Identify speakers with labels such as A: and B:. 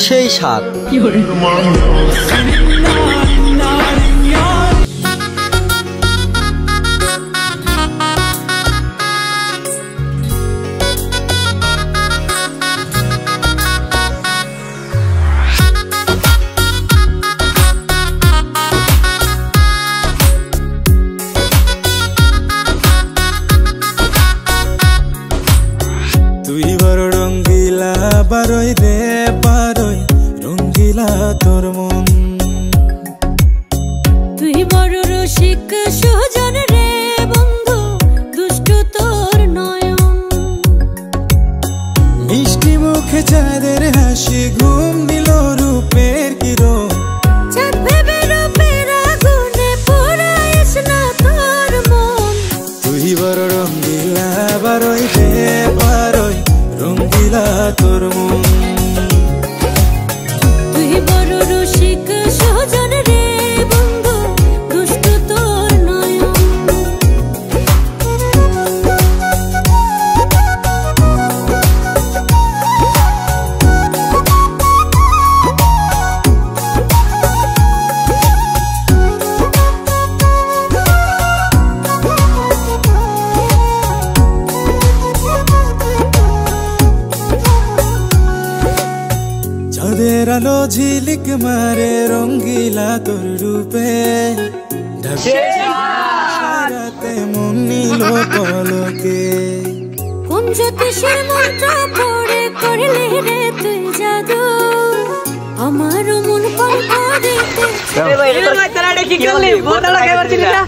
A: সেই স্বাদ।
B: তুই বড় রঙ্গিলা বারই রে বারই রঙ্গিলা তোর মন।
C: তুই বড় রসিক সুজন রে বন্ধু দুষ্টু তোর নয়ন।
B: মিষ্টি মুখে চাঁদের হাসি ঘুম দিল রূপের কিরণ।
C: চাঁদ ভেবে রূপের আগুনে পোড়াইস না তোর মন।
B: তুই বড় রঙ্গিলা বারই রে বারই রঙ্গিলা তোর মন।
C: তুই বড় রসিক সুজন রে বন্ধু দুষ্টু তোর নয়ন।
B: চাঁদের আলো ঝিলিক মারে রঙ্গিলা তোর রূপে। রাতে মন নিল পলকে।
C: কোন জ্যোতিষের মন্ত্র পড়ে করলি রে তুই জাদু আমার মন পল করে।
D: কি করলি? বোতল লাগাইবার ছিলি না?